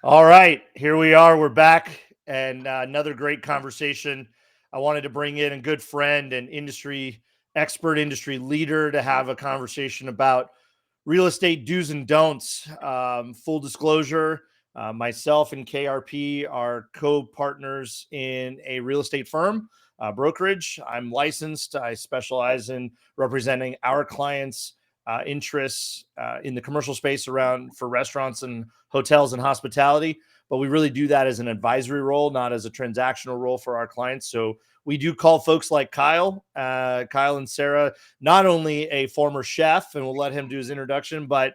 All right, here we are. We're back, and another great conversation. I wanted to bring in a good friend and industry expert, industry leader to have a conversation about real estate do's and don'ts. Full disclosure, myself and KRP are co partners in a real estate firm, brokerage. I'm licensed, I specialize in representing our clients' interests in the commercial space around for restaurants and hotels and hospitality. But we really do that as an advisory role, not as a transactional role for our clients. So we do call folks like Kyle and Sarah, not only a former chef, and we'll let him do his introduction, but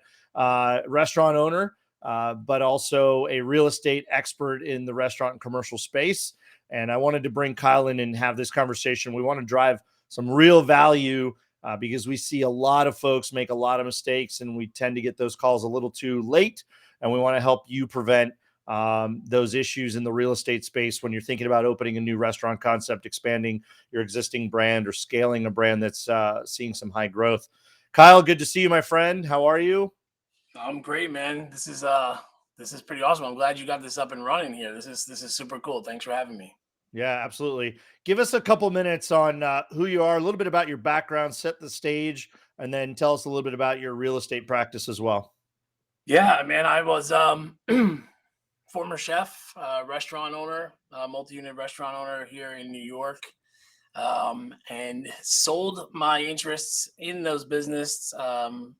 restaurant owner, but also a real estate expert in the restaurant and commercial space. And I wanted to bring Kyle in and have this conversation. We want to drive some real value because we see a lot of folks make a lot of mistakes, and we tend to get those calls a little too late. And we want to help you prevent those issues in the real estate space when you're thinking about opening a new restaurant concept, expanding your existing brand, or scaling a brand that's seeing some high growth. Kyle, good to see you, my friend. How are you? I'm great, man. This is pretty awesome. I'm glad you got this up and running here. This is super cool. Thanks for having me. Yeah, absolutely. Give us a couple minutes on who you are, a little bit about your background, set the stage, and then tell us a little bit about your real estate practice as well. Yeah, man. I was former chef, restaurant owner, multi-unit restaurant owner here in New York, and sold my interests in those business kind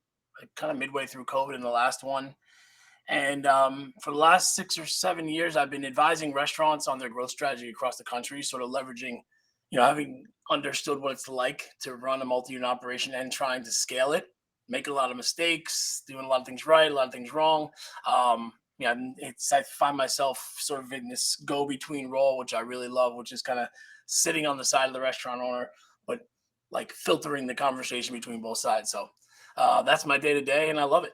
of midway through COVID in the last one. And for the last 6 or 7 years, I've been advising restaurants on their growth strategy across the country, sort of leveraging, having understood what it's like to run a multi-unit operation and trying to scale it, making a lot of mistakes, doing a lot of things right, a lot of things wrong. Yeah, it's I find myself sort of in this go-between role, which I really love, which is kind of sitting on the side of the restaurant owner, but like filtering the conversation between both sides. So that's my day to day, and I love it.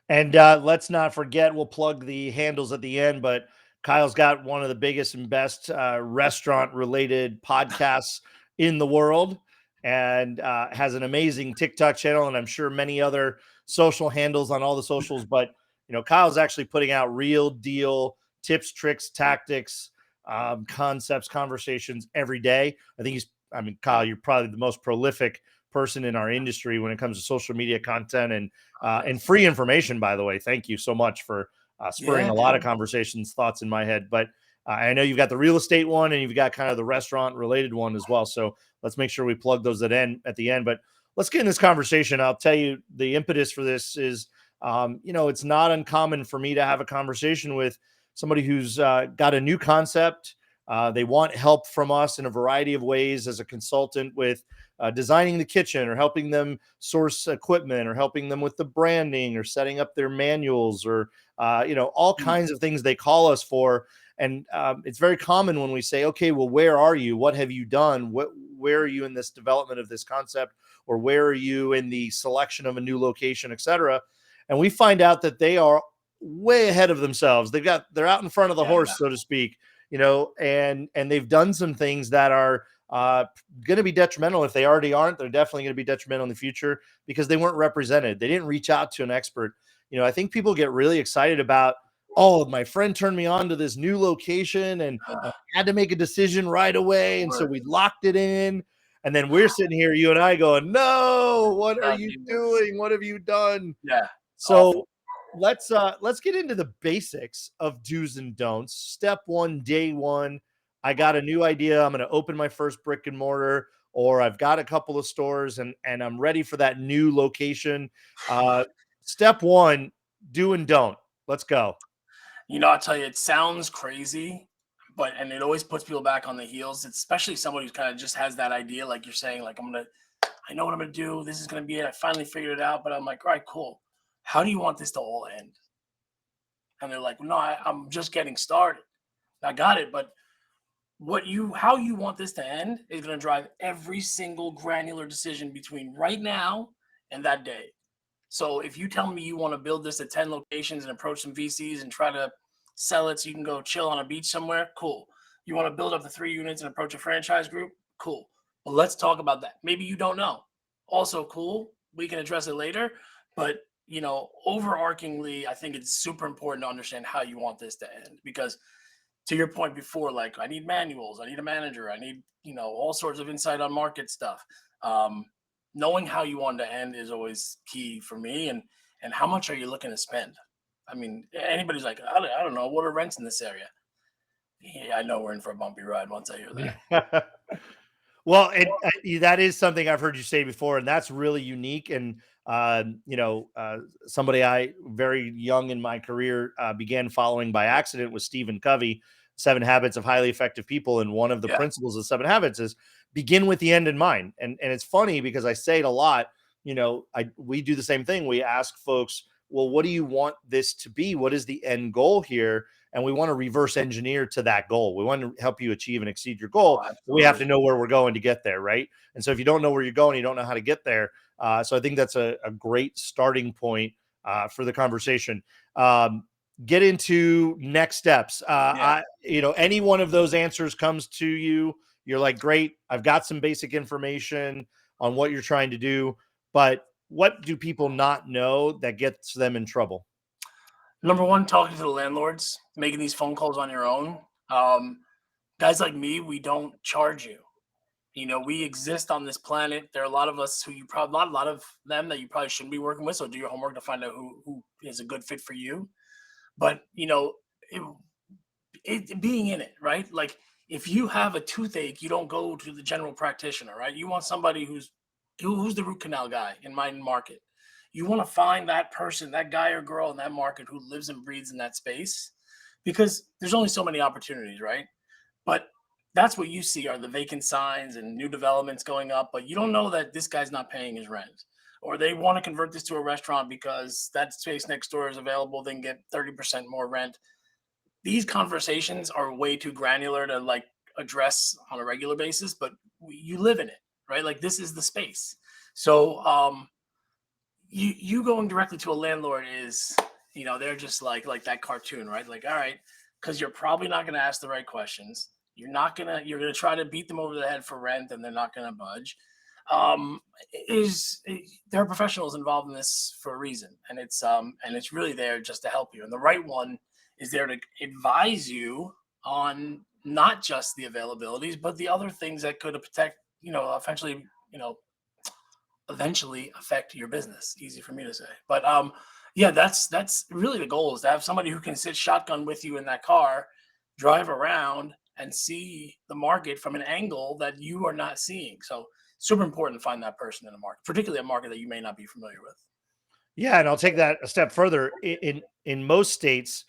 And let's not forget, we'll plug the handles at the end, but Kyle's got one of the biggest and best restaurant related podcasts in the world and has an amazing TikTok channel. And I'm sure many other social handles on all the socials. But, Kyle's actually putting out real deal tips, tricks, tactics, concepts, conversations every day. Kyle, you're probably the most prolific person in our industry when it comes to social media content and free information, by the way. Thank you so much for spurring Yeah, a lot of dude. conversations, thoughts in my head. But I know you've got the real estate one and you've got kind of the restaurant related one as well. So let's make sure we plug those at the end. But let's get in this conversation. I'll tell you the impetus for this is, it's not uncommon for me to have a conversation with somebody who's got a new concept. They want help from us in a variety of ways as a consultant with designing the kitchen or helping them source equipment or helping them with the branding or setting up their manuals or all Mm. kinds of things they call us for. And it's very common when we say, okay, well, where are you? What have you done? Where are you in this development of this concept? Or where are you in the selection of a new location, et cetera? And we find out that they are way ahead of themselves. They're out in front of the Yeah, horse, so to speak, and they've done some things that are going to be detrimental. If they already aren't, they're definitely going to be detrimental in the future because they weren't represented. They didn't reach out to an expert. I think people get really excited about, oh, my friend turned me on to this new location and I had to make a decision right away. And so word. we locked it in. And then we're sitting here, you and I going, no, what are Oh, you Jesus. doing? What have you done? Yeah, So awful. let's get into the basics of do's and don'ts. Step one, day one. I got a new idea. I'm going to open my first brick and mortar, or I've got a couple of stores, and I'm ready for that new location. Uh, Step one, do and don't. Let's go. I'll tell you, it sounds crazy, and it always puts people back on the heels. It's especially somebody who kind of just has that idea, like you're saying, like I know what I'm gonna do. This is gonna be it. I finally figured it out. But I'm like, all right, cool. How do you want this to all end? And they're like, no, I'm just getting started. I got it, but how you want this to end is gonna drive every single granular decision between right now and that day. So if you tell me you want to build this at 10 locations and approach some VCs and try to sell it so you can go chill on a beach somewhere, cool. You want to build up to 3 units and approach a franchise group, cool. Well, let's talk about that. Maybe you don't know. Also cool. We can address it later, but overarchingly, I think it's super important to understand how you want this to end, because to your point before, like, I need manuals, I need a manager, I need, all sorts of insight on market stuff. Um, Knowing how you want to end is always key for me. And how much are you looking to spend? I mean, anybody's like, I don't know, what are rents in this area? Yeah, I know we're in for a bumpy ride once I hear that. Well, that is something I've heard you say before, and that's really unique. And somebody I very young in my career began following by accident was Stephen Covey, Seven Habits of Highly Effective People, and one of the Yeah. principles of Seven Habits is begin with the end in mind. And it's funny because I say it a lot. We do the same thing. We ask folks, well, what do you want this to be? What is the end goal here? And we want to reverse engineer to that goal. We want to help you achieve and exceed your goal. Oh, We have to know where we're going to get there, right? And so if you don't know where you're going, you don't know how to get there. So I think that's a great starting point for the conversation. Get into next steps. Any one of those answers comes to you, you're like, great, I've got some basic information on what you're trying to do, but what do people not know that gets them in trouble? Number one, talking to the landlords, making these phone calls on your own. Um, Guys like me, we don't charge you. We exist on this planet. There are a lot of us who you probably, not a lot of them that you probably shouldn't be working with. So do your homework to find out who is a good fit for you. But being in it, right? Like, if you have a toothache, you don't go to the general practitioner, right? You want somebody who's the root canal guy in my market. You want to find that person, that guy or girl in that market who lives and breathes in that space, because there's only so many opportunities, right? But that's what you see are the vacant signs and new developments going up, but you don't know that this guy's not paying his rent, or they want to convert this to a restaurant because that space next door is available, then get 30% more rent. These conversations are way too granular to like address on a regular basis, but you live in it, right? Like, this is the space. So you going directly to a landlord is, they're just like that cartoon, right? Like, all right, because you're probably not going to ask the right questions. You're gonna try to beat them over the head for rent, and they're not going to budge. um there are professionals involved in this for a reason, and it's really there just to help you, and the right one is there to advise you on not just the availabilities but the other things that could protect, eventually, affect your business. Easy for me to say, but yeah, that's really the goal, is to have somebody who can sit shotgun with you in that car, drive around, and see the market from an angle that you are not seeing. So super important to find that person in a market, particularly a market that you may not be familiar with. Yeah, and I'll take that a step further. In most states,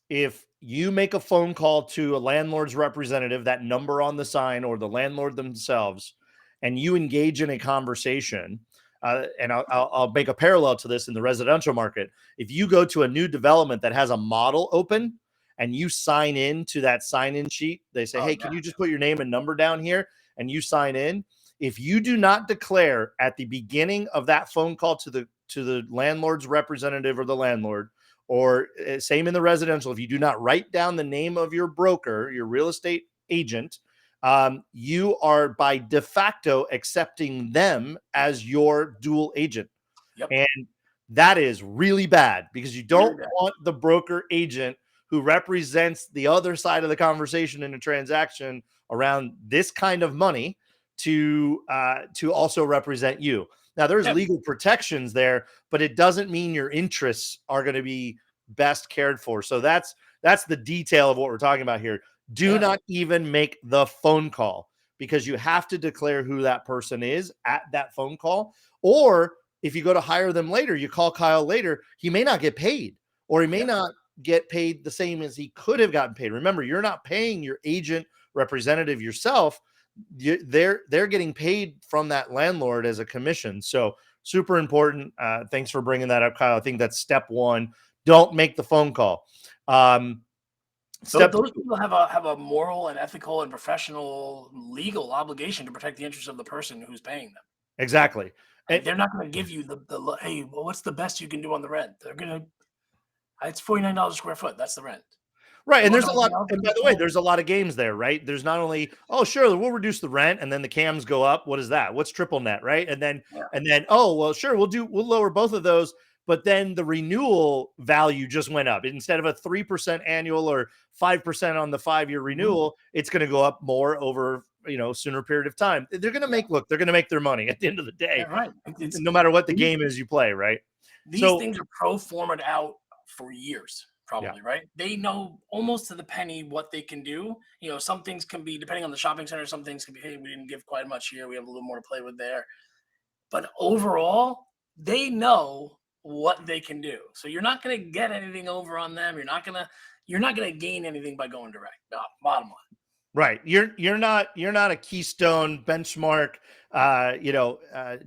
if you make a phone call to a landlord's representative, that number on the sign, or the landlord themselves, and you engage in a conversation, and I'll make a parallel to this in the residential market. If you go to a new development that has a model open and you sign in to that sign-in sheet, they say, Oh, hey, yeah. can you just put your name and number down here? And you sign in. If you do not declare at the beginning of that phone call to the landlord's representative or the landlord, or same in the residential, if you do not write down the name of your broker, your real estate agent, you are by de facto accepting them as your dual agent. Yep. And that is really bad, because you don't Really bad. want the broker agent who represents the other side of the conversation in a transaction around this kind of money to also represent you. Now, there's Yep. legal protections there, but it doesn't mean your interests are going to be best cared for. So that's the detail of what we're talking about here. Do Yeah. not even make the phone call, because you have to declare who that person is at that phone call. Or if you go to hire them later, you call Kyle later, he may not get paid, or he may Yep. not get paid the same as he could have gotten paid. Remember, you're not paying your agent representative yourself. They're getting paid from that landlord as a commission. So super important. Thanks for bringing that up, Kyle. I think that's step one. Don't make the phone call. Those people have a moral and ethical and professional legal obligation to protect the interests of the person who's paying them. Exactly. And they're not going to give you the hey, well, what's the best you can do on the rent? They're going to, it's $49 a square foot. That's the rent. Right. And Well, there's a lot. And by the way, there's a lot of games there, right? There's not only, oh, sure, we'll reduce the rent, and then the cams go up. What is that? What's triple net, right? And then, Yeah. oh, well, sure, we'll lower both of those, but then the renewal value just went up. Instead of a 3% annual or 5% on the 5-year renewal, it's going to go up more over, sooner period of time. They're going to they're going to make their money at the end of the day, Yeah, right. no matter what the game is you play, right? These things are pro forma'd out for years, probably, right? They know almost to the penny what they can do. Some things can be, depending on the shopping center, some things can be, hey, we didn't give quite much here. We have a little more to play with there. But overall, they know what they can do. So you're not going to get anything over on them. You're not going to gain anything by going direct. Bottom line. Right. You're not a Keystone benchmark,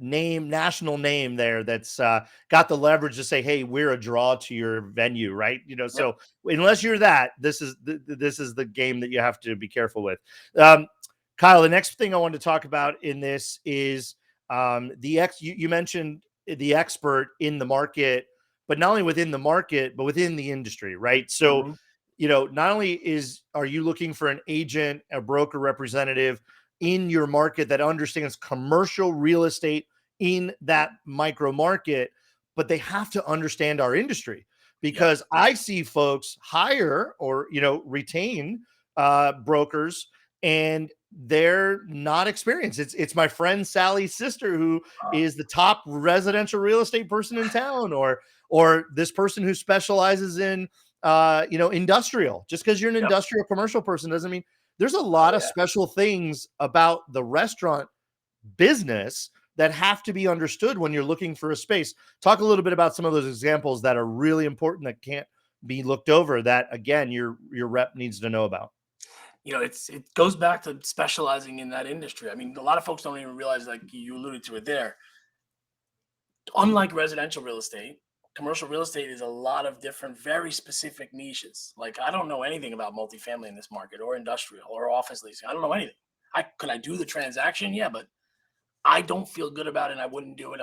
national name there that's got the leverage to say, hey, we're a draw to your venue, right? So unless you're that, this is the game that you have to be careful with. Kyle, the next thing I want to talk about in this is you mentioned the expert in the market, but not only within the market, but within the industry, right? So not only are you looking for an agent, a broker representative in your market that understands commercial real estate in that micro market, but they have to understand our industry, because I see folks hire or, retain brokers, and they're not experienced. It's my friend Sally's sister who is the top residential real estate person in town, or this person who specializes in industrial. Just because you're an industrial commercial person doesn't mean there's a lot of special things about the restaurant business that have to be understood when you're looking for a space. Talk a little bit about some of those examples that are really important that can't be looked over, that again, your rep needs to know about. It goes back to specializing in that industry. I mean, a lot of folks don't even realize, like you alluded to it there. Unlike residential real estate, commercial real estate is a lot of different, very specific niches. Like, I don't know anything about multifamily in this market, or industrial, or office leasing. I don't know anything. Could I do the transaction? Yeah, but I don't feel good about it, and I wouldn't do it.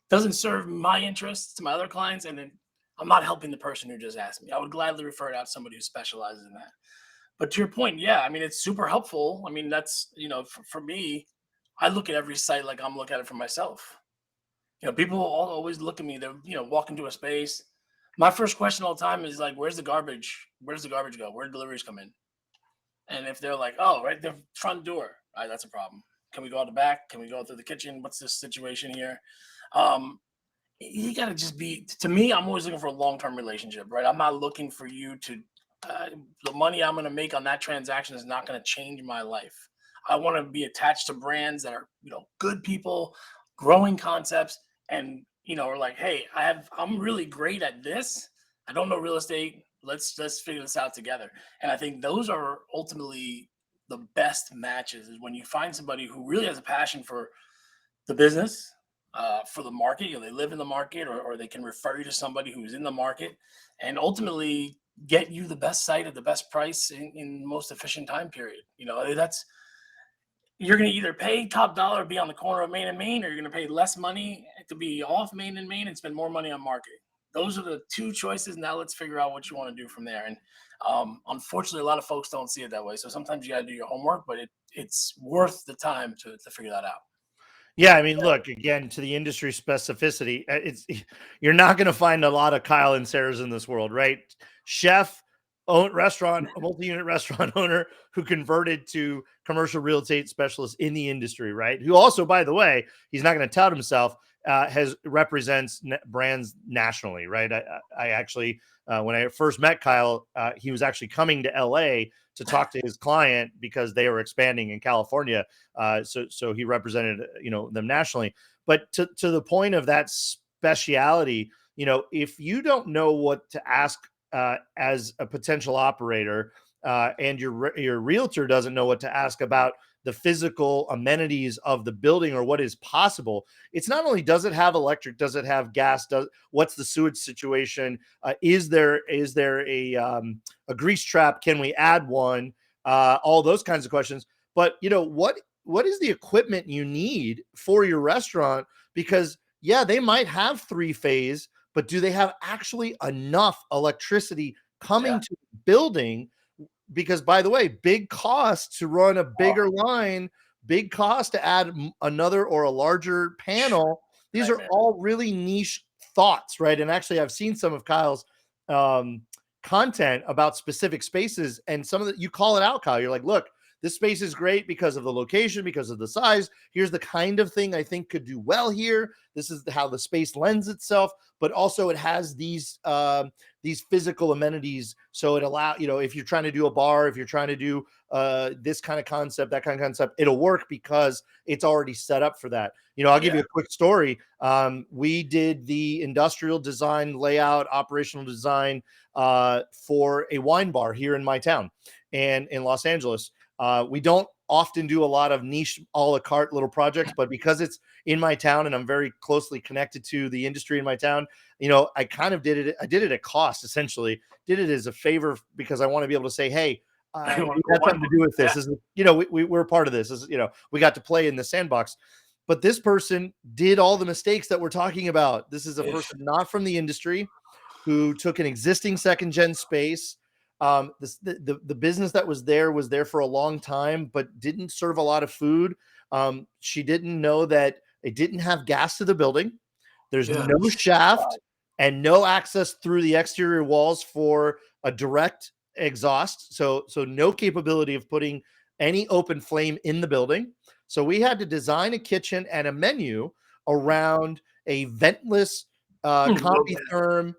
Doesn't serve my interests to my other clients, and then I'm not helping the person who just asked me. I would gladly refer it out to somebody who specializes in that. But to your point, I mean, it's super helpful. I mean, that's, for me, I look at every site like I'm looking at it for myself. People always look at me. They're, walk into a space. My first question all the time is like, where's the garbage? Where does the garbage go? Where do deliveries come in? And if they're like, oh, right, the front door, all right, that's a problem. Can we go out the back? Can we go through the kitchen? What's this situation here? You got to just to me, I'm always looking for a long-term relationship, right? I'm not looking for you to, the money I'm going to make on that transaction is not going to change my life. I want to be attached to brands that are, good people, growing concepts, and, are like, hey, I'm really great at this. I don't know real estate. Let's figure this out together. And I think those are ultimately the best matches, is when you find somebody who really has a passion for the business, for the market. They live in the market, or they can refer you to somebody who's in the market, and ultimately get you the best site at the best price in the most efficient time period. You're going to either pay top dollar to be on the corner of Main and Main, or you're going to pay less money to be off Main and Main and spend more money on marketing. Those are the two choices. Now let's figure out what you want to do from there. And unfortunately, a lot of folks don't see it that way. So sometimes you got to do your homework, but it's worth the time to figure that out. Yeah, I mean, look, again, to the industry specificity, you're not going to find a lot of Kyle and Sarahs in this world, right? Chef, restaurant, a multi-unit restaurant owner who converted to commercial real estate specialist in the industry, right? Who also, by the way, he's not going to tout himself, represents brands nationally, right? I actually, when I first met Kyle, he was actually coming to LA to talk to his client because they were expanding in California. So he represented, them nationally. But to the point of that speciality, if you don't know what to ask as a potential operator, and your realtor doesn't know what to ask about the physical amenities of the building or what is possible, it's not only does it have electric, does it have gas, what's the sewage situation, is there a grease trap, can we add one, all those kinds of questions. But what is the equipment you need for your restaurant? Because they might have 3-phase, but do they have actually enough electricity coming to the building? Because, by the way, big cost to run a bigger line, big cost to add another or a larger panel. These are all really niche thoughts, right? And actually, I've seen some of Kyle's um, content about specific spaces, and some of the, you call it out, Kyle. You're like, look, this space is great because of the location, because of the size. Here's the kind of thing I think could do well here. This is how the space lends itself, but also it has these physical amenities. So it if you're trying to do a bar, if you're trying to do this kind of concept, that kind of concept, it'll work because it's already set up for that. I'll give you a quick story. We did the industrial design, layout, operational design for a wine bar here in my town and in Los Angeles. We don't often do a lot of niche a la carte little projects, but because it's in my town and I'm very closely connected to the industry in my town, I kind of did it. I did it at cost, essentially. Did it as a favor because I want to be able to say, hey, we had something to do with this. We're part of this. We got to play in the sandbox. But this person did all the mistakes that we're talking about. This is a person not from the industry who took an existing second gen space. The business that was there for a long time, but didn't serve a lot of food. She didn't know that it didn't have gas to the building. There's no shaft and no access through the exterior walls for a direct exhaust. So no capability of putting any open flame in the building. So we had to design a kitchen and a menu around a ventless CombiTherm,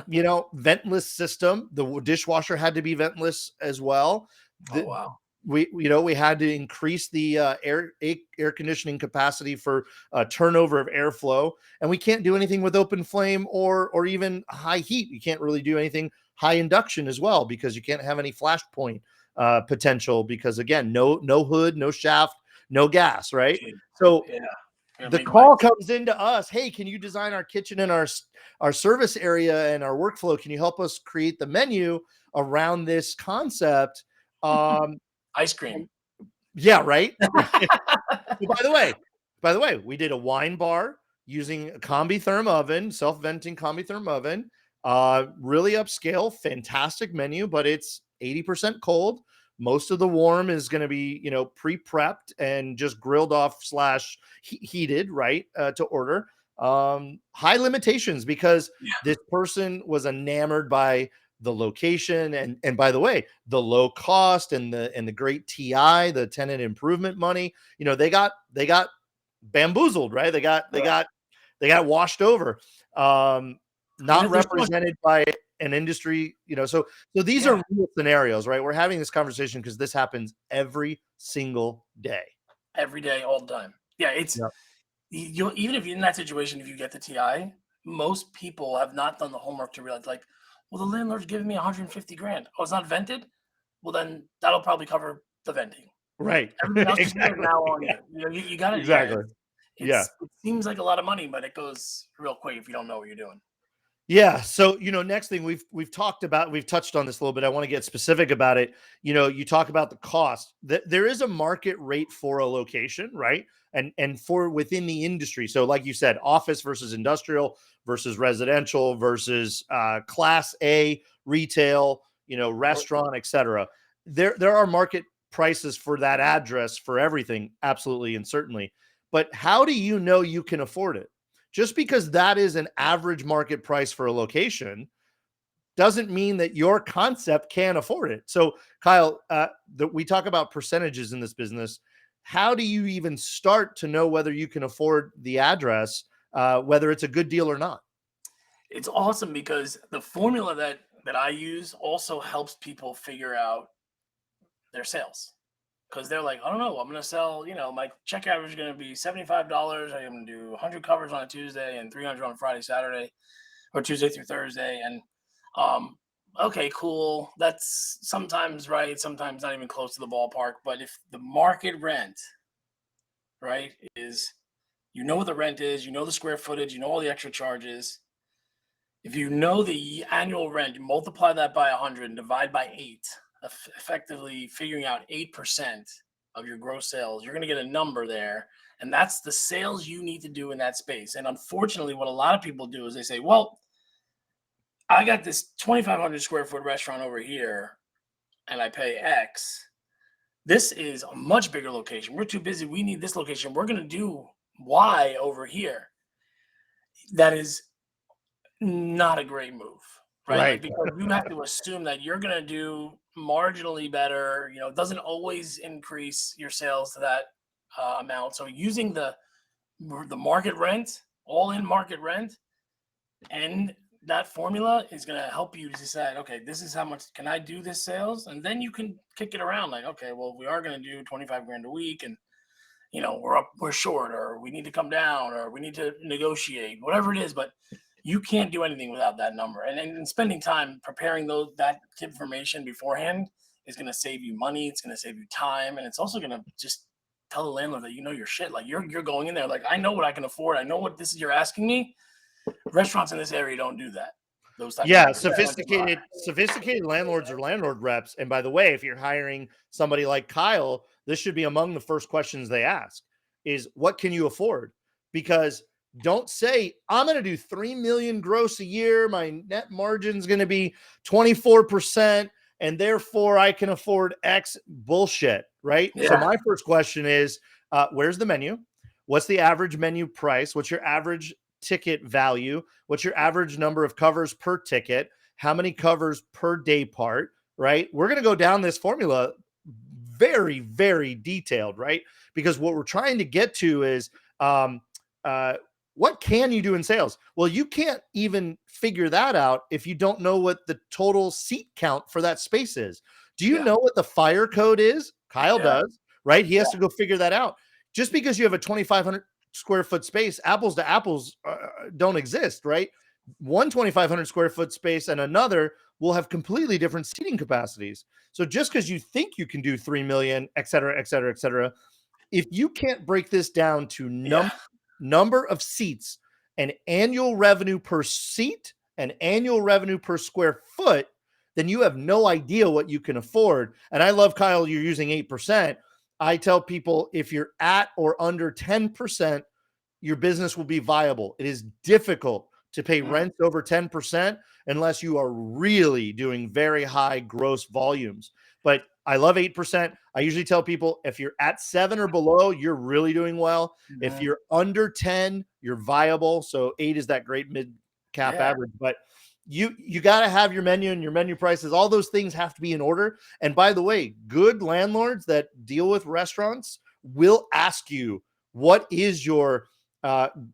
ventless system. The dishwasher had to be ventless as well. Wow. We had to increase the air conditioning capacity for turnover of airflow, and we can't do anything with open flame or even high heat. You can't really do anything high induction as well because you can't have any flashpoint potential because again, no hood, no shaft, no gas, right? So the call comes into us. Hey, can you design our kitchen and our service area and our workflow? Can you help us create the menu around this concept? Ice cream. Yeah, right. By the way, we did a wine bar using a CombiTherm oven, self-venting CombiTherm oven. Really upscale, fantastic menu, but it's 80% cold. Most of the warm is going to be, pre-prepped and just grilled off / heated, right, to order. High limitations because this person was enamored by the location and by the way, the low cost and the great TI, the tenant improvement money. They got bamboozled, right? They got washed over. Not represented by an industry, so these are real scenarios, right? We're having this conversation because this happens every single day. Every day, all the time. Yeah, it's even if you're in that situation, if you get the TI, most people have not done the homework to realize, like, well, the landlord's giving me 150 grand. Oh, it's not vented? Well, then that'll probably cover the venting. Right. Everything else Exactly. now on you. You got it. Exactly. It seems like a lot of money, but it goes real quick if you don't know what you're doing. Yeah. So, next thing we've touched on this a little bit. I want to get specific about it. You talk about the cost. There is a market rate for a location, right? And for within the industry. So like you said, office versus industrial versus residential versus class A retail, restaurant, etc. There are market prices for that address for everything. Absolutely. And certainly. But how do you know you can afford it? Just because that is an average market price for a location doesn't mean that your concept can afford it. So, Kyle, we talk about percentages in this business. How do you even start to know whether you can afford the address, whether it's a good deal or not? It's awesome because the formula that I use also helps people figure out their sales. Because they're like, I don't know, I'm going to sell, my check average is going to be $75. I'm going to do 100 covers on a Tuesday and 300 on Friday, Saturday, or Tuesday through Thursday. And okay, cool. That's sometimes right, sometimes not even close to the ballpark. But if the market rent, right, is, what the rent is, the square footage, all the extra charges. If you know the annual rent, you multiply that by 100 and divide by 8, effectively figuring out 8% of your gross sales, you're going to get a number there. And that's the sales you need to do in that space. And unfortunately, what a lot of people do is they say, well, I got this 2,500 square foot restaurant over here and I pay X. This is a much bigger location. We're too busy. We need this location. We're going to do Y over here. That is not a great move, right? Like, Right. because you have to assume that you're going to do marginally better. It doesn't always increase your sales to that amount. So using the market rent, all in market rent, and that formula is going to help you to decide, okay, this is how much can I do this sales, and then you can kick it around like, okay, well, we are going to do 25 grand a week, and we're short, or we need to come down, or we need to negotiate, whatever it is. But you can't do anything without that number. And spending time preparing that information beforehand is going to save you money. It's going to save you time, and it's also going to just tell the landlord that you know your shit. Like you're going in there like, I know what I can afford. I know what this is you're asking me. Restaurants in this area don't do that. Those type of Yeah, numbers. sophisticated landlords or landlord reps. And by the way, if you're hiring somebody like Kyle, this should be among the first questions they ask is what can you afford? Because don't say, I'm going to do 3 million gross a year. My net margin is going to be 24%. And therefore I can afford X. Bullshit. Right. So Yeah. my first question is, where's the menu? What's the average menu price? What's your average ticket value? What's your average number of covers per ticket? How many covers per day part? Right. We're going to go down this formula very, very detailed, right? Because what we're trying to get to is what can you do in sales? Well, you can't even figure that out if you don't know what the total seat count for that space is. Do you Yeah. know what the fire code is? Kyle Yeah. does, right? He has Yeah. to go figure that out. Just because you have a 2,500 square foot space, apples to apples don't exist, right? One 2,500 square foot space and another will have completely different seating capacities. So just because you think you can do 3 million, et cetera, et cetera, et cetera, if you can't break this down to Yeah. number of seats and annual revenue per seat and annual revenue per square foot, then you have no idea what you can afford. And I love, Kyle, you're using 8%. I tell people if you're at or under 10%, your business will be viable. It is difficult to pay rents over 10% unless you are really doing very high gross volumes. But I love 8%. I usually tell people if you're at 7 or below, you're really doing well. If you're under 10, you're viable. So 8 is that great mid cap Yeah. average. But you got to have your menu and your menu prices. All those things have to be in order. And by the way, good landlords that deal with restaurants will ask you, what is your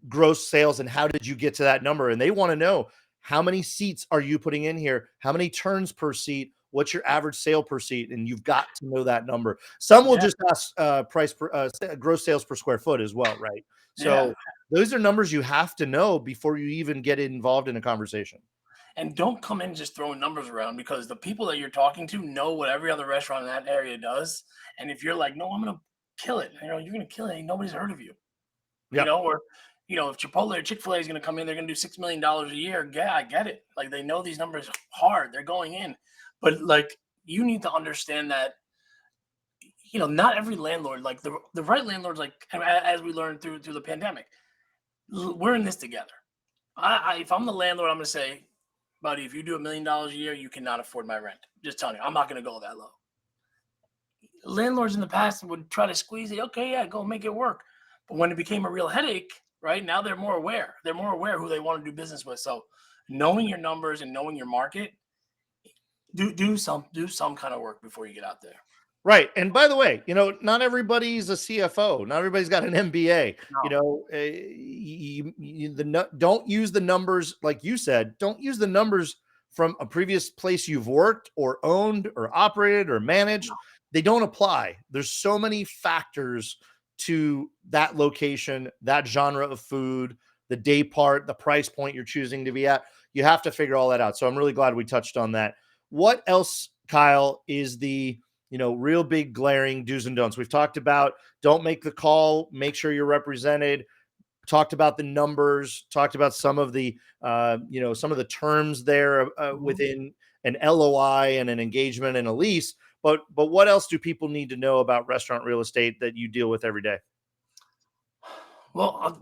gross sales and how did you get to that number? And they want to know, how many seats are you putting in here? How many turns per seat? What's your average sale per seat? And you've got to know that number. Some will just ask price per gross sales per square foot as well, right? So those are numbers you have to know before you even get involved in a conversation. And don't come in just throwing numbers around, because the people that you're talking to know what every other restaurant in that area does. And if you're like, no, I'm going to kill it, you're going to kill it. Ain't nobody's heard of you, Yeah. or, if Chipotle or Chick-fil-A is going to come in, they're going to do $6 million a year. Yeah, I get it. Like, they know these numbers hard. They're going in. But like, you need to understand that, not every landlord, like the right landlords, like as we learned through the pandemic, we're in this together. If I'm the landlord, I'm going to say, buddy, if you do $1 million a year, you cannot afford my rent. Just telling you, I'm not going to go that low. Landlords in the past would try to squeeze it. Okay, yeah, go make it work. But when it became a real headache, right now they're more aware. They're more aware who they want to do business with. So knowing your numbers and knowing your market, do some kind of work before you get out there. Right. And by the way, not everybody's a CFO. Not everybody's got an MBA. No. Don't use the numbers, like you said, don't use the numbers from a previous place you've worked or owned or operated or managed. No. They don't apply. There's so many factors to that location, that genre of food, the day part, the price point you're choosing to be at. You have to figure all that out. So I'm really glad we touched on that. What else, Kyle, is the real big glaring do's and don'ts? We've talked about don't make the call, make sure you're represented, talked about the numbers, talked about some of the, some of the terms there within an LOI and an engagement and a lease. But what else do people need to know about restaurant real estate that you deal with every day? Well,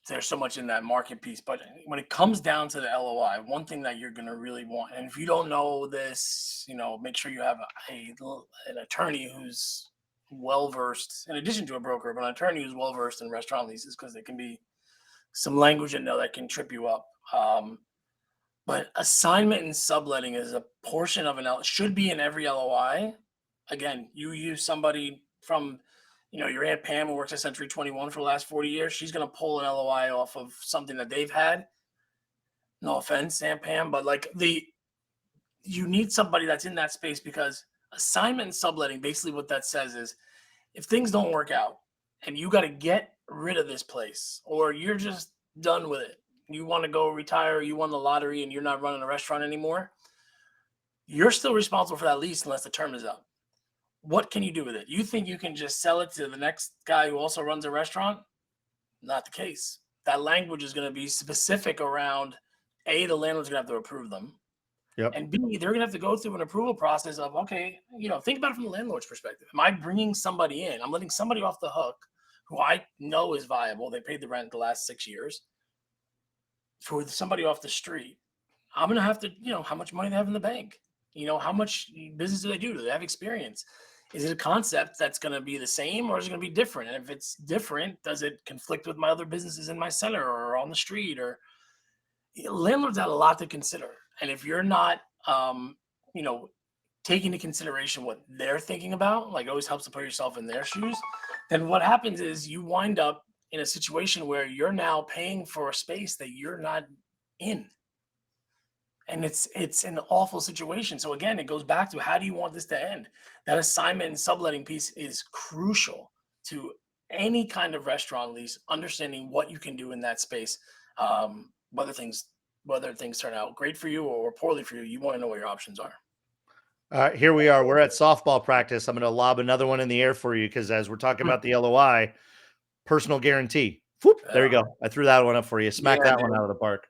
there's so much in that market piece, but when it comes down to the LOI, one thing that you're going to really want, and if you don't know this, make sure you have an attorney who's well versed, in addition to a broker, but an attorney who's well versed in restaurant leases, because there can be some language in there that can trip you up. But assignment and subletting is a portion of should be in every LOI. Again, you use somebody from, your Aunt Pam who works at Century 21 for the last 40 years. She's going to pull an LOI off of something that they've had. No offense, Aunt Pam, but you need somebody that's in that space, because assignment and subletting, basically what that says is, if things don't work out and you got to get rid of this place, or you're just done with it, you want to go retire, you won the lottery and you're not running a restaurant anymore, you're still responsible for that lease unless the term is up. What can you do with it? You think you can just sell it to the next guy who also runs a restaurant? Not the case. That language is going to be specific around, A, the landlord's going to have to approve them. Yep. And B, they're going to have to go through an approval process of, okay, think about it from the landlord's perspective. Am I bringing somebody in? I'm letting somebody off the hook who I know is viable. They paid the rent the last 6 years. For somebody off the street, I'm going to have to, how much money they have in the bank. How much business do they do? Do they have experience? Is it a concept that's going to be the same, or is it going to be different? And if it's different, does it conflict with my other businesses in my center or on the street? Or landlords have a lot to consider. And if you're not, taking into consideration what they're thinking about, it always helps to put yourself in their shoes, then what happens is you wind up in a situation where you're now paying for a space that you're not in. And it's an awful situation. So again, it goes back to, how do you want this to end? That assignment and subletting piece is crucial to any kind of restaurant lease, understanding what you can do in that space. Whether things turn out great for you or poorly for you, you want to know what your options are. Here we are. We're at softball practice. I'm going to lob another one in the air for you, because as we're talking about the LOI, personal guarantee. Whoop, there you go. I threw that one up for you. Smack that one out of the park.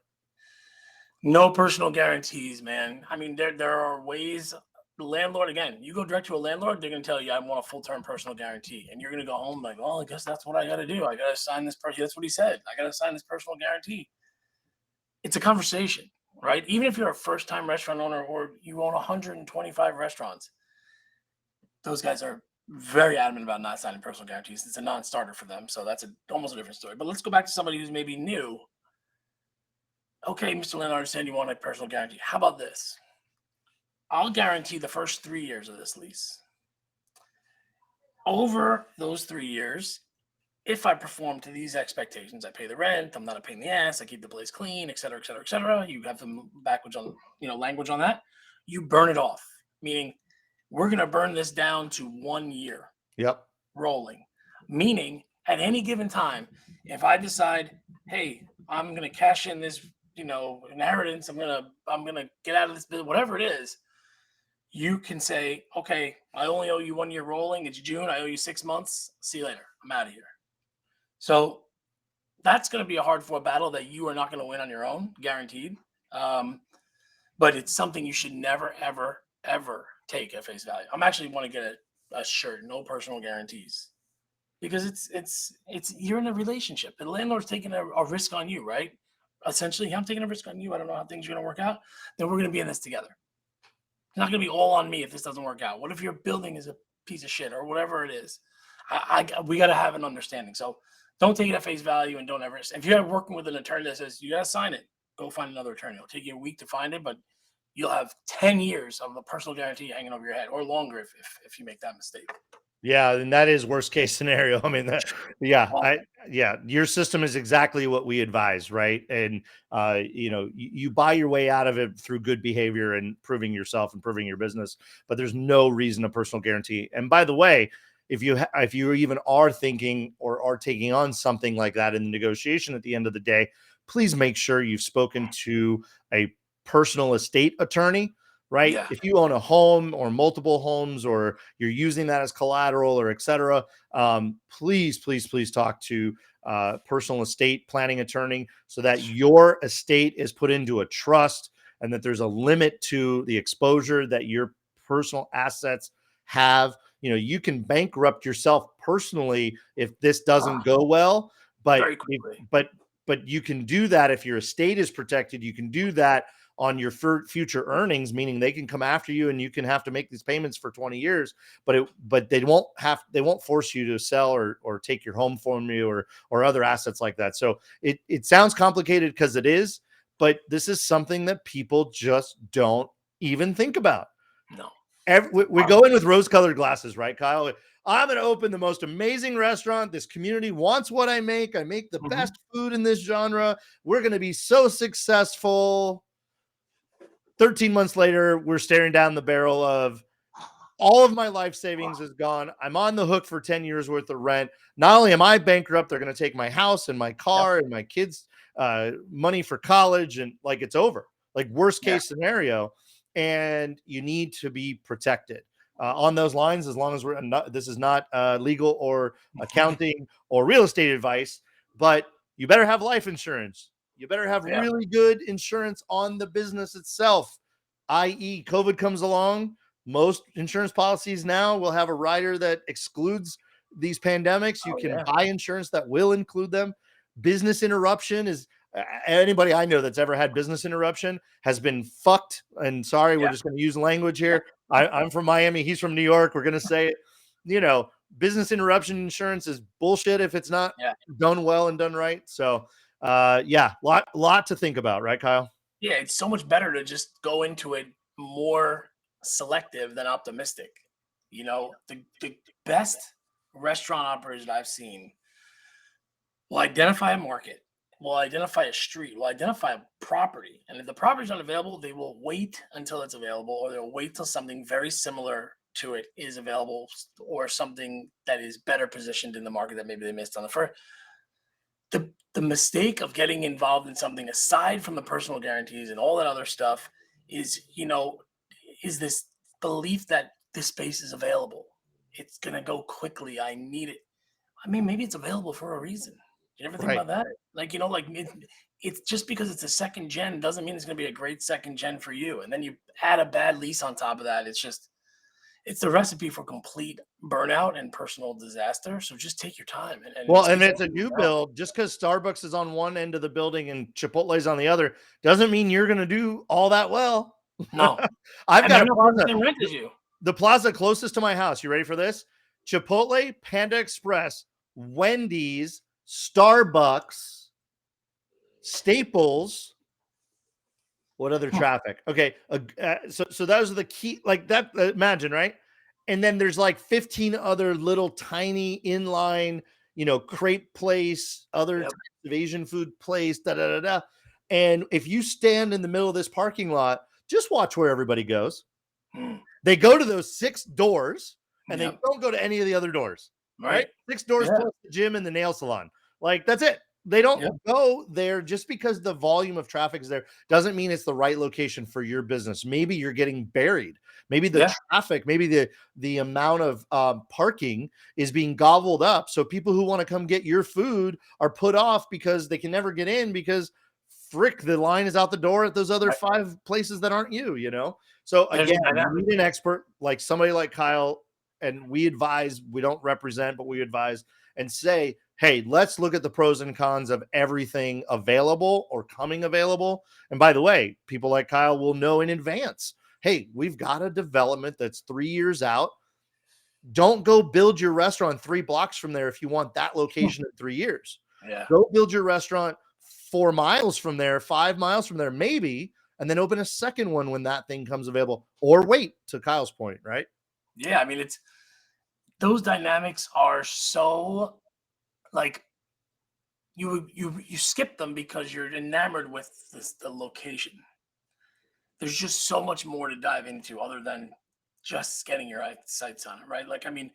No personal guarantees, man. I mean, there are ways. The landlord, again, you go direct to a landlord, they're going to tell you, I want a full-term personal guarantee. And you're going to go home like, well, I guess that's what I got to do. I got to sign this. That's what he said. I got to sign this personal guarantee. It's a conversation, right? Even if you're a first-time restaurant owner or you own 125 restaurants, those guys are very adamant about not signing personal guarantees. It's a non-starter for them. So that's almost a different story. But let's go back to somebody who's maybe new. Okay, Mr. Landlord, I understand you want a personal guarantee. How about this? I'll guarantee the first 3 years of this lease. Over those 3 years, if I perform to these expectations, I pay the rent, I'm not a pain in the ass, I keep the place clean, et cetera, et cetera, et cetera. You have some language on that. You burn it off, meaning we're going to burn this down to 1 year. Yep. Rolling, meaning at any given time, if I decide, hey, I'm going to cash in this, inheritance, I'm gonna get out of this business, whatever it is, you can say, okay, I only owe you 1 year rolling. It's June. I owe you 6 months. See you later. I'm out of here. So that's going to be a hard-fought battle that you are not going to win on your own, guaranteed. But it's something you should never, ever, ever take at face value. I'm actually want to get a shirt, no personal guarantees, because it's you're in a relationship. The landlord's taking a risk on you, right? Essentially, I'm taking a risk on you. I don't know how things are going to work out. Then we're going to be in this together. It's not going to be all on me if this doesn't work out. What if your building is a piece of shit or whatever it is? We got to have an understanding. So don't take it at face value, and don't ever. If you're working with an attorney that says you got to sign it, go find another attorney. It'll take you a week to find it, but you'll have 10 years of a personal guarantee hanging over your head, or longer if you make that mistake. Yeah, and that is worst case scenario. I mean, your system is exactly what we advise, right? And you buy your way out of it through good behavior and proving yourself and proving your business. But there's no reason a personal guarantee. And by the way, if you even are thinking or are taking on something like that in the negotiation at the end of the day, please make sure you've spoken to a personal estate attorney. Right. Yeah. If you own a home or multiple homes, or you're using that as collateral or et cetera, please talk to personal estate planning attorney, so that your estate is put into a trust and that there's a limit to the exposure that your personal assets have. You can bankrupt yourself personally if this doesn't go well, but you can do that if your estate is protected. You can do that on your future earnings, meaning they can come after you and you can have to make these payments for 20 years, but they won't force you to sell or take your home from you or other assets like that. So it sounds complicated, because it is, but this is something that people just don't even think about. No. We go in with rose-colored glasses, right, Kyle? I'm going to open the most amazing restaurant. This community wants what I make. I make the best food in this genre. We're going to be so successful. 13 months later, we're staring down the barrel of all of my life savings is gone. I'm on the hook for 10 years worth of rent. Not only am I bankrupt, they're going to take my house and my car and my kids' money for college, and like it's over. Like worst case scenario, and you need to be protected on those lines. As long as we're not, this is not legal or accounting or real estate advice, but you better have life insurance. You better have really good insurance on the business itself, i.e., COVID comes along. Most insurance policies now will have a rider that excludes these pandemics. You can buy insurance that will include them. Business interruption is anybody I know that's ever had business interruption has been fucked. And sorry, we're just going to use language here. I'm from Miami. He's from New York. We're going to say, business interruption insurance is bullshit if it's not done well and done right. So, lot to think about, right, Kyle? Yeah, it's so much better to just go into it more selective than optimistic. The best restaurant operators that I've seen will identify a market, will identify a street, will identify a property. And if the property's not available, they will wait until it's available, or they'll wait till something very similar to it is available, or something that is better positioned in the market that maybe they missed on the first. The mistake of getting involved in something aside from the personal guarantees and all that other stuff is, is this belief that this space is available. It's going to go quickly. I need it. I mean, maybe it's available for a reason. You ever think about that? It's just because it's a second gen doesn't mean it's going to be a great second gen for you. And then you add a bad lease on top of that. It's the recipe for complete burnout and personal disaster. So just take your time. And it's a new build. Just because Starbucks is on one end of the building and Chipotle's on the other doesn't mean you're going to do all that well. No. I've got a plaza. The plaza closest to my house. You ready for this? Chipotle, Panda Express, Wendy's, Starbucks, Staples. What other traffic? Okay. So those are the key, like that, imagine, right? And then there's like 15 other little tiny inline, crepe place, other types of Asian food place, And if you stand in the middle of this parking lot, just watch where everybody goes. They go to those 6 doors and they don't go to any of the other doors, right? 6 doors plus the gym and the nail salon. Like that's it. They don't go there just because the volume of traffic is there. Doesn't mean it's the right location for your business. Maybe you're getting buried. Maybe the traffic, maybe the amount of parking is being gobbled up. So people who want to come get your food are put off because they can never get in because the line is out the door at those other 5 places that aren't you, So again, you need an expert like somebody like Kyle, and we don't represent, but we advise and say, hey, let's look at the pros and cons of everything available or coming available. And by the way, people like Kyle will know in advance, hey, we've got a development that's 3 years out. Don't go build your restaurant 3 blocks from there if you want that location in 3 years. Go build your restaurant 4 miles from there, 5 miles from there, maybe, and then open a second one when that thing comes available, or wait, to Kyle's point, right? Yeah. I mean, those dynamics are so like you skip them because you're enamored with the location. There's just so much more to dive into other than just getting your sights on it, right? Like, I mean,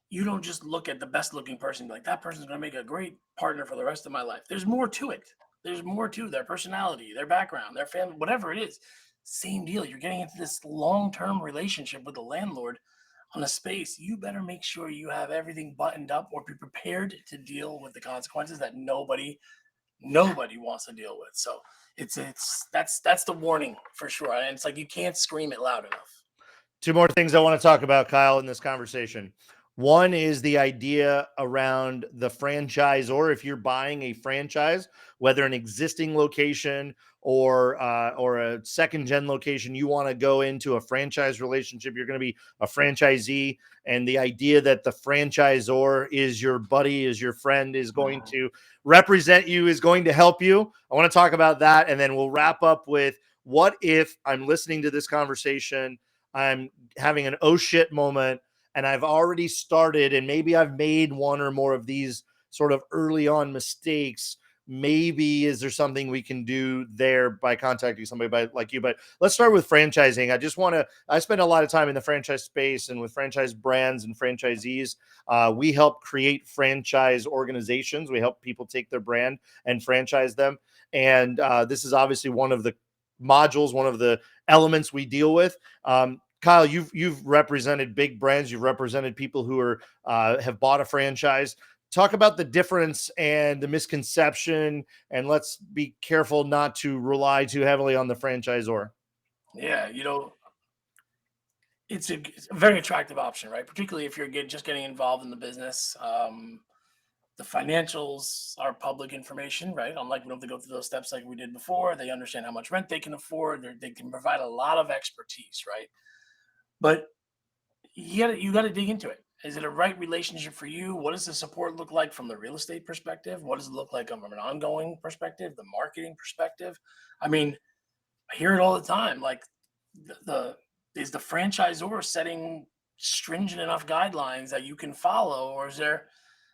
you don't just look at the best looking person and be like, that person's going to make a great partner for the rest of my life. There's more to it. There's more to their personality, their background, their family, whatever it is. Same deal. You're getting into this long-term relationship with the landlord on a space. You better make sure you have everything buttoned up or be prepared to deal with the consequences that nobody wants to deal with. So that's the warning for sure. And it's like you can't scream it loud enough. 2 more things I want to talk about, Kyle, in this conversation. One is the idea around the franchise, or if you're buying a franchise, whether an existing location or a second gen location, you want to go into a franchise relationship. You're going to be a franchisee, and the idea that the franchisor is your buddy, is your friend, is going to represent you, is going to help you. I want to talk about that, and then we'll wrap up with what if I'm listening to this conversation, I'm having an oh shit moment, and I've already started, and maybe I've made one or more of these sort of early on mistakes. Maybe is there something we can do there by contacting somebody like you? But let's start with franchising. I spend a lot of time in the franchise space and with franchise brands and franchisees. We help create franchise organizations. We help people take their brand and franchise them. And this is obviously one of the modules, one of the elements we deal with. Kyle, you've represented big brands. You've represented people who are have bought a franchise. Talk about the difference and the misconception, and let's be careful not to rely too heavily on the franchisor. Yeah, it's a very attractive option, right? Particularly if you're just getting involved in the business. The financials are public information, right? Unlike we don't have to go through those steps like we did before. They understand how much rent they can afford. They can provide a lot of expertise, right? But you got to dig into it. Is it a right relationship for you? What does the support look like from the real estate perspective? What does it look like from an ongoing perspective, the marketing perspective? I mean, I hear it all the time. Like the is the franchisor setting stringent enough guidelines that you can follow, or is there,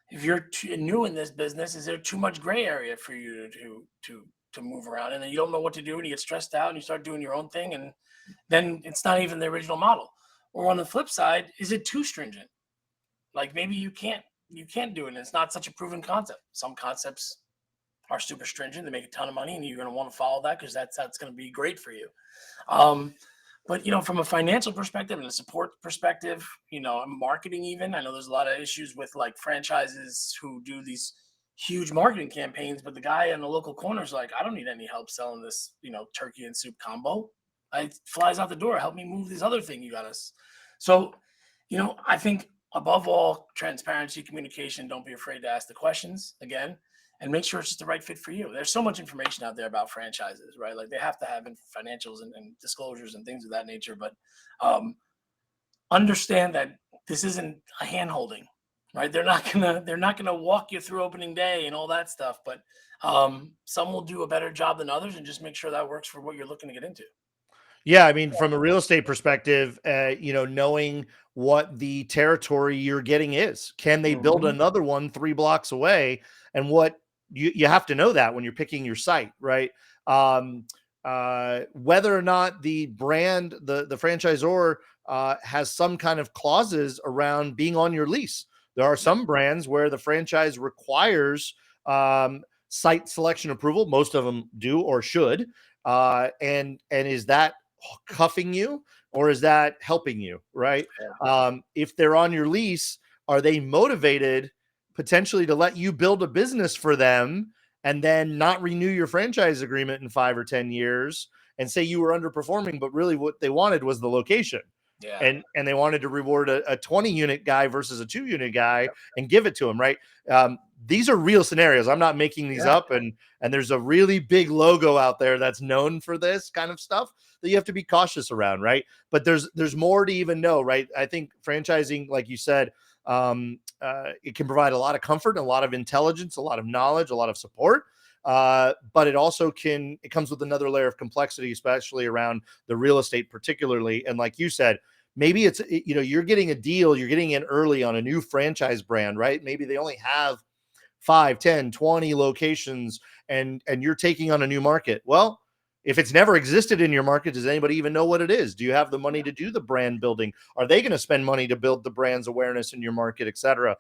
if you're new in this business, is there too much gray area for you to move around, and then you don't know what to do, and you get stressed out, and you start doing your own thing, and then it's not even the original model. Or on the flip side, is it too stringent? Like maybe you can't do it, and it's not such a proven concept. Some concepts are super stringent; they make a ton of money, and you're going to want to follow that because that's going to be great for you. Um, but from a financial perspective and a support perspective, marketing even, I know there's a lot of issues with like franchises who do these huge marketing campaigns, but the guy in the local corner is like, I don't need any help selling this, turkey and soup combo. I flies out the door, help me move this other thing you got us. So, I think above all, transparency, communication, don't be afraid to ask the questions again, and make sure it's just the right fit for you. There's so much information out there about franchises, right? Like they have to have financials and disclosures and things of that nature. But um, understand that this isn't a hand holding, right? They're not gonna walk you through opening day and all that stuff. But some will do a better job than others, and just make sure that works for what you're looking to get into. Yeah, I mean, from a real estate perspective, knowing what the territory you're getting is. Can they build Mhm. another one 3 blocks away? And what you have to know that when you're picking your site, right? Um, whether or not the brand, the franchisor has some kind of clauses around being on your lease. There are Yep. some brands where the franchise requires site selection approval. Most of them do or should. And is that cuffing you or is that helping you, right? Yeah. If they're on your lease, are they motivated potentially to let you build a business for them and then not renew your franchise agreement in 5 or 10 years and say you were underperforming, but really what they wanted was the location? Yeah. And they wanted to reward a 20 unit guy versus a 2 unit guy and give it to him, right? These are real scenarios. I'm not making these Yeah. up. And there's a really big logo out there that's known for this kind of stuff that you have to be cautious around, right? But there's more to even know, right? I think franchising, like you said, it can provide a lot of comfort, a lot of intelligence, a lot of knowledge, a lot of support. But it comes with another layer of complexity, especially around the real estate, particularly. And like you said, maybe you're getting a deal, you're getting in early on a new franchise brand, right? Maybe they only have 5, 10, 20 locations, and you're taking on a new market. Well, if it's never existed in your market, does anybody even know what it is? Do you have the money to do the brand building? Are they going to spend money to build the brand's awareness in your market, et cetera?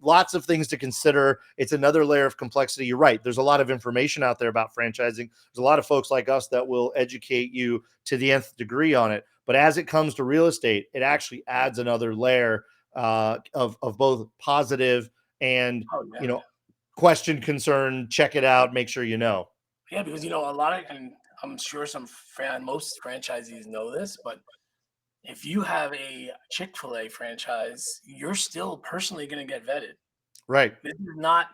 Lots of things to consider. It's another layer of complexity. You're right. There's a lot of information out there about franchising. There's a lot of folks like us that will educate you to the nth degree on it. But as it comes to real estate, it actually adds another layer of both positive and Oh you yeah. know question, concern, check it out, make sure you know. Yeah, because a lot of, and I'm sure most franchisees know this, but if you have a Chick-fil-A franchise, you're still personally going to get vetted. Right. This is not,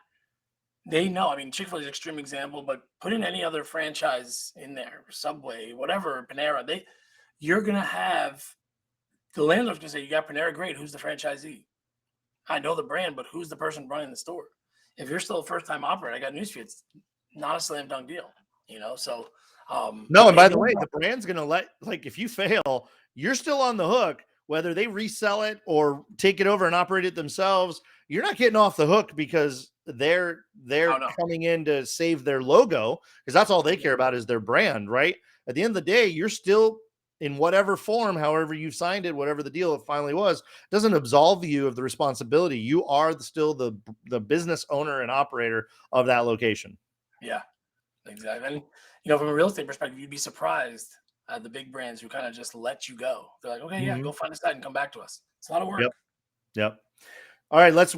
they know. I mean, Chick-fil-A is an extreme example, but put in any other franchise in there, Subway, whatever, Panera, you're going to have the landlord's going to say, you got Panera, great. Who's the franchisee? I know the brand, but who's the person running the store? If you're still a first time operator, I got news for you. It's not a slam dunk deal, So No, and they by the know. way, the brand's gonna like if you fail, you're still on the hook, whether they resell it or take it over and operate it themselves. You're not getting off the hook because Oh they're no. coming in to save their logo because that's all they care about is their brand, right? At the end of the day, you're still in whatever form, however you signed it, whatever the deal it finally was, doesn't absolve you of the responsibility. You are still the business owner and operator of that location. Yeah, exactly. And from a real estate perspective, you'd be surprised at the big brands who kind of just let you go. They're like, okay, yeah, Mhm. go find a site and come back to us. It's a lot of Yep. work. Yep. All right, let's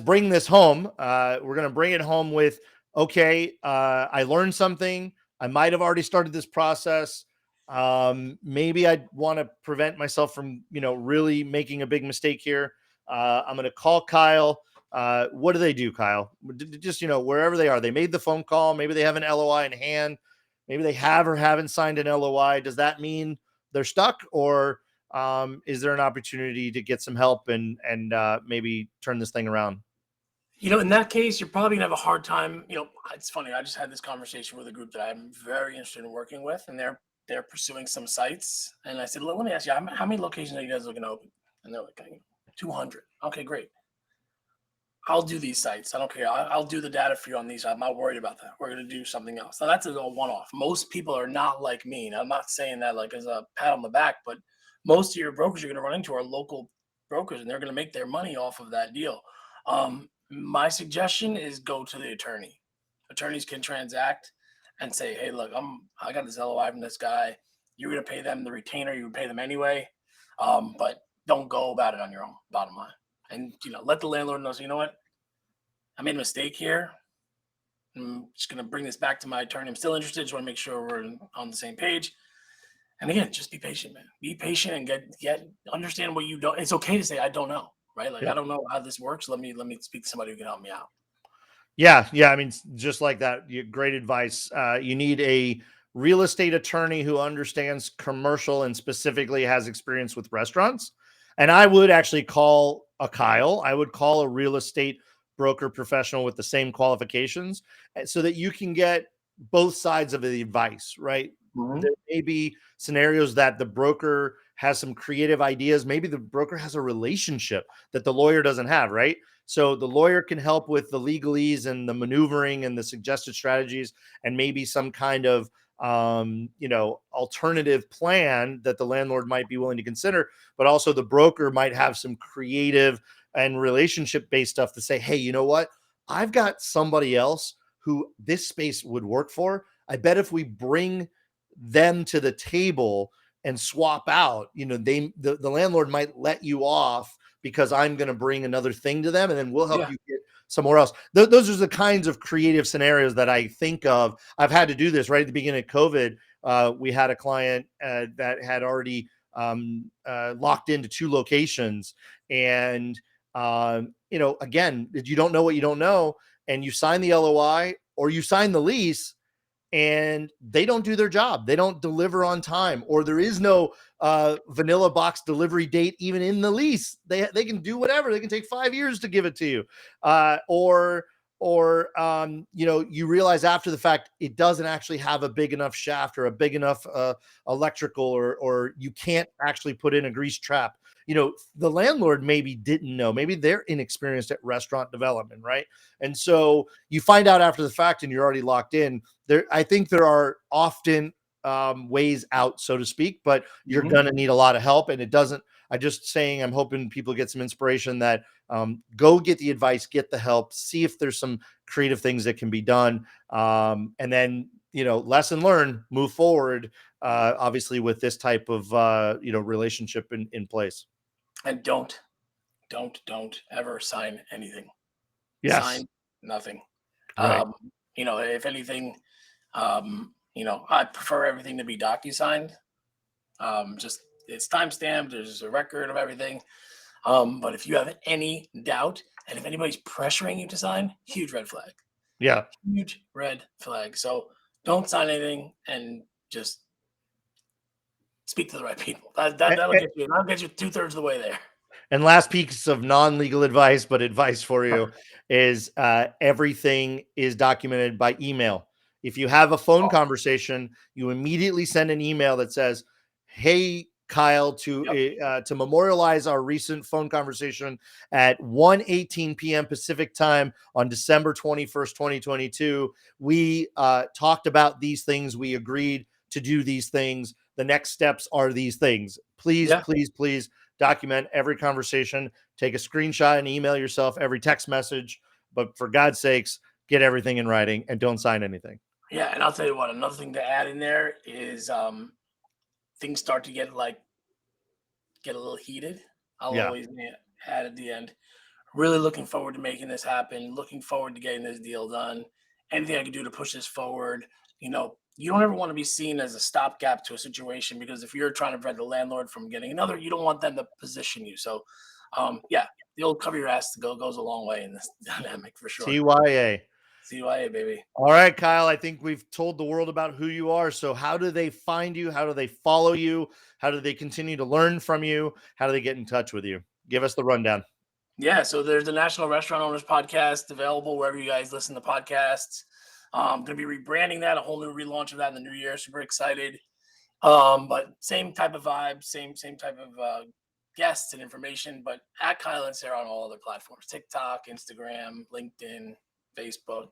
bring this home. We're gonna bring it home with okay. I learned something. I might have already started this process. Maybe I want to prevent myself from really making a big mistake here. I'm gonna call Kyle. What do they do, Kyle? Just wherever they are, they made the phone call. Maybe they have an LOI in hand. Maybe they have or haven't signed an LOI. Does that mean they're stuck, or is there an opportunity to get some help and maybe turn this thing around? In that case, you're probably gonna have a hard time. It's funny. I just had this conversation with a group that I'm very interested in working with, and they're pursuing some sites. And I said, let me ask you, how many locations are you guys looking to open? And they're like, 200. Okay, great. I'll do these sites. I don't care. I'll do the data for you on these. I'm not worried about that. We're going to do something else. Now, that's a one-off. Most people are not like me. And I'm not saying that like as a pat on the back, but most of your brokers you're going to run into are local brokers, and they're going to make their money off of that deal. My suggestion is go to the attorney. Attorneys can transact and say, hey, look, I got this LOI from this guy. You're going to pay them the retainer. You would pay them anyway. But don't go about it on your own, bottom line. And let the landlord know. So, you know what? I made a mistake here. I'm just going to bring this back to my attorney. I'm still interested. Just want to make sure we're on the same page. And again, just be patient, man. Be patient and get understand what you don't. It's okay to say I don't know, right? Like I Yep. don't know how this works. Let me speak to somebody who can help me out. Yeah. I mean, just like that. Great advice. You need a real estate attorney who understands commercial and specifically has experience with restaurants. And I would actually call a Kyle. I would call a real estate broker professional with the same qualifications so that you can get both sides of the advice, right? Mhm. There may be scenarios that the broker has some creative ideas. Maybe the broker has a relationship that the lawyer doesn't have, right? So the lawyer can help with the legalese and the maneuvering and the suggested strategies and maybe some kind of alternative plan that the landlord might be willing to consider, but also the broker might have some creative and relationship based stuff to say, hey, you know what? I've got somebody else who this space would work for. I bet if we bring them to the table and swap out, the landlord might let you off because I'm going to bring another thing to them and then we'll help Yeah. you get somewhere else. Those are the kinds of creative scenarios that I think of. I've had to do this right at the beginning of COVID. We had a client that had already locked into 2 locations. And, again, you don't know what you don't know. And you sign the LOI or you sign the lease and they don't do their job. They don't deliver on time, or there is no vanilla box delivery date even in the lease. They can do whatever. They can take 5 years to give it to you, or you realize after the fact it doesn't actually have a big enough shaft or a big enough electrical, or you can't actually put in a grease trap. The landlord maybe didn't know. Maybe they're inexperienced at restaurant development, right? And so you find out after the fact, and you're already locked in. I think there are often ways out, so to speak, but you're Mhm. going to need a lot of help. And I'm hoping people get some inspiration that go get the advice, get the help, see if there's some creative things that can be done. And then, lesson learned, move forward, obviously with this type of, relationship in place. And don't ever sign anything. Yes. Sign nothing. Right. Um, if anything, I prefer everything to be docu-signed. Just it's timestamped. There's a record of everything. But if you have any doubt, and if anybody's pressuring you to sign, huge red flag. Yeah. Huge red flag. So don't sign anything and just speak to the right people. That'll get you. That'll get you 2/3 of the way there. And last piece of non-legal advice, but advice for you is everything is documented by email. If you have a phone conversation, you immediately send an email that says, "Hey, Kyle, to memorialize our recent phone conversation at 1:18 p.m. Pacific time on December 21st, 2022, we talked about these things. We agreed to do these things. The next steps are these things. Please, please, please document every conversation. Take a screenshot and email yourself every text message. But for God's sakes, get everything in writing and don't sign anything." Yeah, and I'll tell you what, another thing to add in there is things start to get a little heated. I'll Yeah. always add at the end. Really looking forward to making this happen. Looking forward to getting this deal done. Anything I can do to push this forward. You don't ever want to be seen as a stopgap to a situation, because if you're trying to prevent the landlord from getting another, you don't want them to position you. So, yeah, the old cover your ass to go goes a long way in this dynamic for sure. TYA. CYA, baby. All right, Kyle, I think we've told the world about who you are. So how do they find you? How do they follow you? How do they continue to learn from you? How do they get in touch with you? Give us the rundown. Yeah, so there's the National Restaurant Owners Podcast available wherever you guys listen to podcasts. Going to be rebranding that, a whole new relaunch of that in the new year. Super excited. But same type of vibe, same type of guests and information, but at Kyle and Sarah on all other platforms: TikTok, Instagram, LinkedIn, Facebook.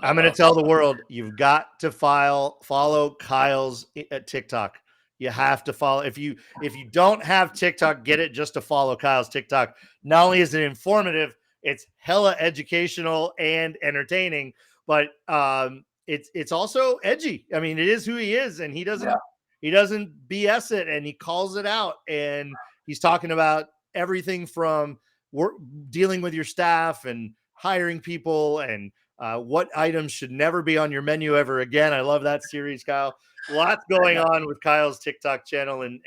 I'm going to tell the world, you've got to follow Kyle's TikTok. You have to follow. If you don't have TikTok, get it just to follow Kyle's TikTok. Not only is it informative, it's hella educational and entertaining, but it's also edgy. I mean, it is who he is, and he doesn't BS it, and he calls it out, and he's talking about everything from dealing with your staff and hiring people, and what items should never be on your menu ever again. I love that series, Kyle. Lots going on with Kyle's TikTok channel and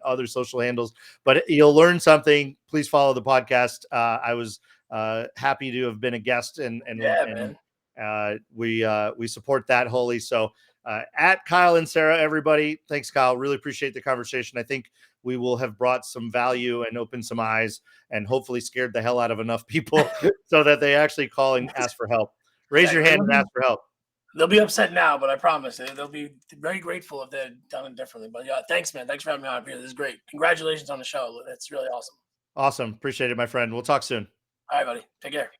other social handles, but you'll learn something. Please follow the podcast. I was happy to have been a guest, and we support that wholly. So at Kyle and Sarah, everybody, thanks, Kyle. Really appreciate the conversation. I think we will have brought some value and opened some eyes, and hopefully scared the hell out of enough people so that they actually call and ask for help. Raise your hand and ask for help. They'll be upset now, but I promise they'll be very grateful if they'd done it differently. But yeah, thanks, man. Thanks for having me on here. This is great. Congratulations on the show. That's really awesome. Awesome. Appreciate it, my friend. We'll talk soon. All right, buddy. Take care.